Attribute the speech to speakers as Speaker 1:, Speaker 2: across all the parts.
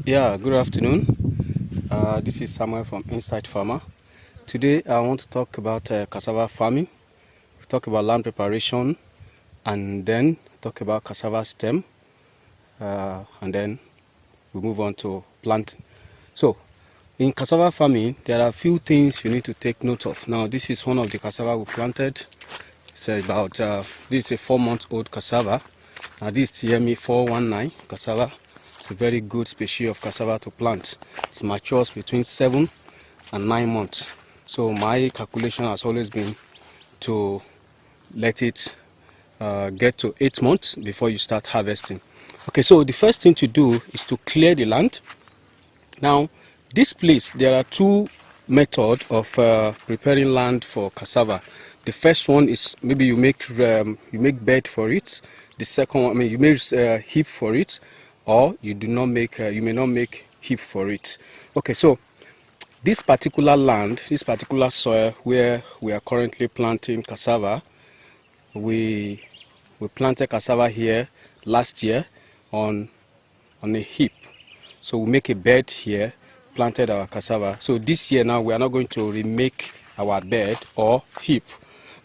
Speaker 1: Yeah, good afternoon. This is Samuel from Inside Farmer. Today I want to talk about cassava farming. We talk about land preparation, and then talk about cassava stem, and then we move on to planting. So, in cassava farming, there are a few things you need to take note of. Now, this is one of the cassava we planted. It's about this is a 4-month-old cassava. Now, this is TME 419 cassava. It's a very good species of cassava to plant. It matures between 7 and 9 months. So my calculation has always been to let it get to 8 months before you start harvesting. Okay, so the first thing to do is to clear the land. Now, this place, there are two methods of preparing land for cassava. The first one is maybe you make bed for it. The second one, I mean, you make heap for it, or you do not make you may not make heap for it. Okay, so this particular land, this particular soil where we are currently planting cassava, we planted cassava here last year on a heap. So we make a bed here, planted our cassava. So this year now we are not going to remake our bed or heap.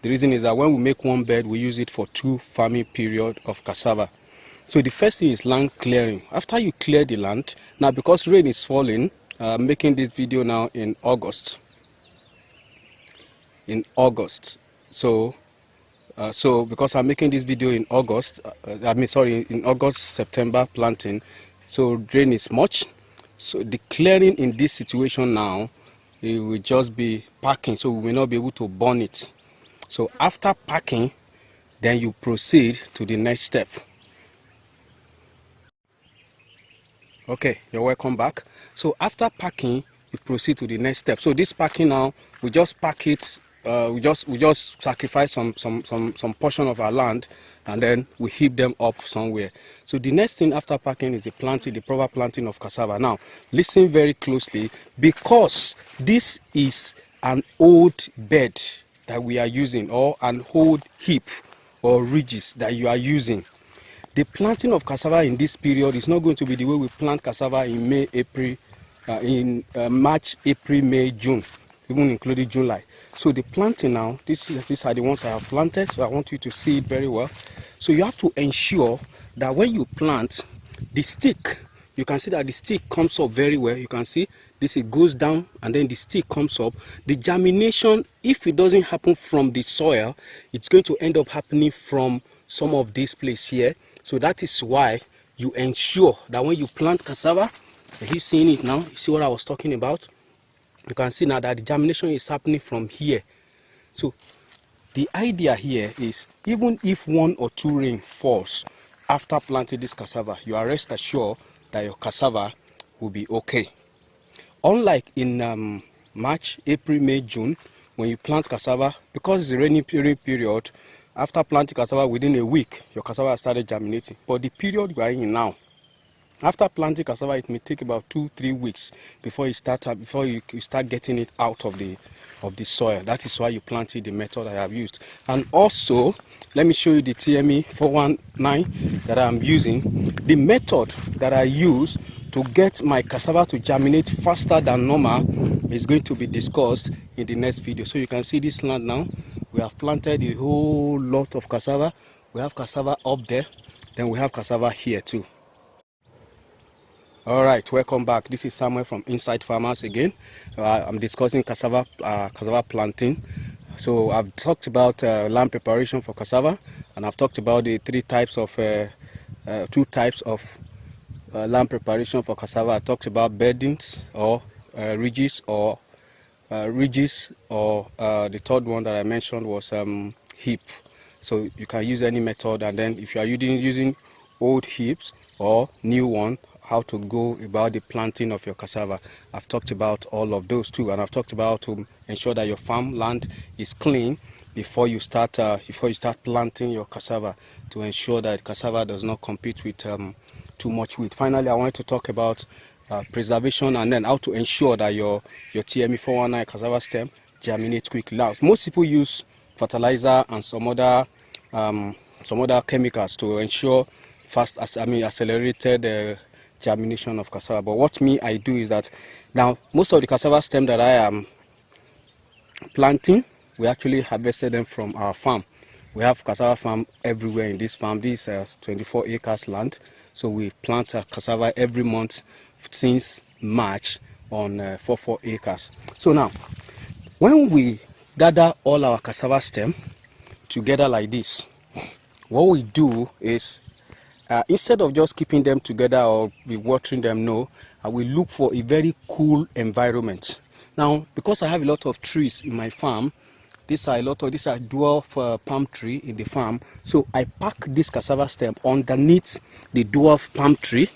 Speaker 1: The reason is that when we make one bed, we use it for 2 farming period of cassava. So the first thing is land clearing. After you clear the land, now because rain is falling, I'm making this video now in August. So because I'm making this video in August, in August, September planting, so rain is much. So the clearing in this situation now, it will just be packing, so we will not be able to burn it. So after packing, then you proceed to the next step. Okay, you're welcome back. So after packing, we proceed to the next step. So this packing now, we just pack it. We just sacrifice some portion of our land, and then we heap them up somewhere. So the next thing after packing is the proper planting of cassava. Now, listen very closely, because this is an old bed that we are using, or an old heap or ridges that you are using. The planting of cassava in this period is not going to be the way we plant cassava in May, April, March, April, May, June, even including July. So the planting now, these are the ones I have planted, so I want you to see it very well. So you have to ensure that when you plant, the stick, you can see that the stick comes up very well. You can see this, it goes down and then the stick comes up. The germination, if it doesn't happen from the soil, it's going to end up happening from some of this place here. So that is why you ensure that when you plant cassava, you're seeing it now, you see what I was talking about? You can see now that the germination is happening from here. So the idea here is, even if 1 or 2 rain falls after planting this cassava, you are rest assured that your cassava will be okay. Unlike in March, April, May, June, when you plant cassava, because it's a rainy period, after planting cassava within a week, your cassava has started germinating. But the period we are in now, after planting cassava, it may take about 2-3 weeks before you start getting it out of the soil. That is why you planted the method I have used. And also, let me show you the TME 419 that I'm using. The method that I use to get my cassava to germinate faster than normal is going to be discussed in the next video. So you can see this land now. We have planted a whole lot of cassava. We have cassava up there, then we have cassava here too. All right, welcome back. This is Samuel from Inside Farmers again. I'm discussing cassava planting. So I've talked about land preparation for cassava, and I've talked about the 2 types of land preparation for cassava. I talked about beddings or ridges, or the third one that I mentioned was heap. So you can use any method, and then if you are using old heaps or new one, how to go about the planting of your cassava. I've talked about all of those too, and I've talked about to ensure that your farmland is clean before you start planting your cassava, to ensure that cassava does not compete with too much weed. Finally, I wanted to talk about preservation, and then how to ensure that your TME 419 cassava stem germinates quickly. Now, most people use fertilizer and some other chemicals to ensure accelerated germination of cassava. But what I do is that now most of the cassava stem that I am planting, we actually harvested them from our farm. We have cassava farm everywhere in this farm. This is 24 acres land, so we plant cassava every month since March on 4 acres. So now when we gather all our cassava stem together like this, what we do is instead of just keeping them together or be watering them, no, I will look for a very cool environment. Now, because I have a lot of trees in my farm, these are dwarf palm tree in the farm, so I pack this cassava stem underneath the dwarf palm tree.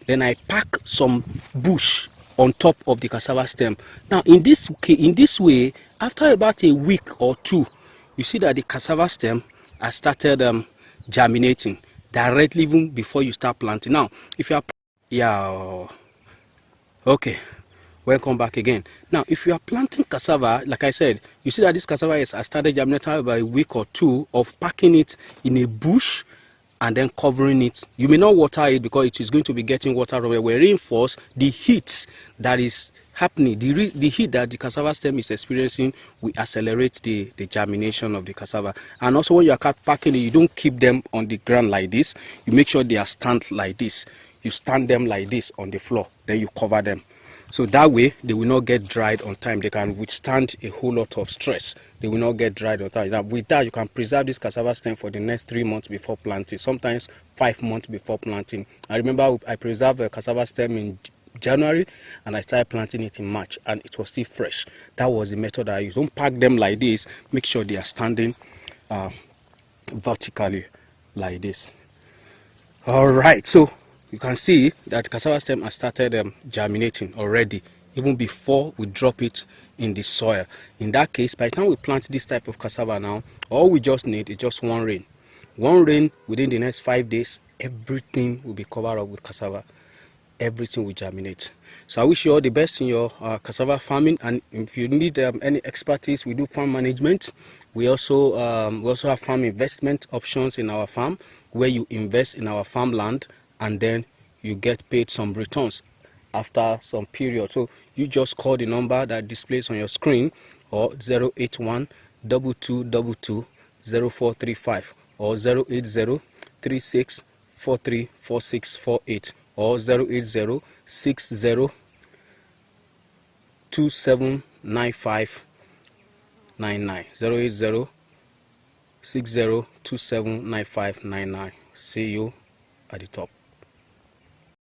Speaker 1: Then I pack some bush on top of the cassava stem. Now, in this way, after about a week or two, you see that the cassava stem has started germinating directly even before you start planting. Now, if you are, yeah, okay, welcome back again. Now, if you are planting cassava, like I said, you see that this cassava has started germinating about a week or two of packing it in a bush and then covering it. You may not water it because it is going to be getting water over. We reinforce the heat that is happening, the heat that the cassava stem is experiencing will accelerate the germination of the cassava. And also when you are packing it, you don't keep them on the ground like this. You make sure they are stand like this. You stand them like this on the floor, then you cover them. So that way they will not get dried on time. They can withstand a whole lot of stress. They will not get dried on time. Now with that, you can preserve this cassava stem for the next 3 months before planting, sometimes 5 months before planting. I remember I preserved a cassava stem in January and I started planting it in March and it was still fresh. That was the method I used. Don't pack them like this. Make sure they are standing vertically like this. All right, so you can see that cassava stem has started germinating already even before we drop it in the soil. In that case, by the time we plant this type of cassava now, all we just need is just one rain. One rain within the next 5 days, everything will be covered up with cassava. Everything will germinate. So I wish you all the best in your cassava farming, and if you need any expertise, we do farm management. We also have farm investment options in our farm where you invest in our farmland and then you get paid some returns after some period. So you just call the number that displays on your screen, or 081 2222 0435 or 080 36 43 4648 or 080 60 2795 99 080 60 2795 99. See you at the top.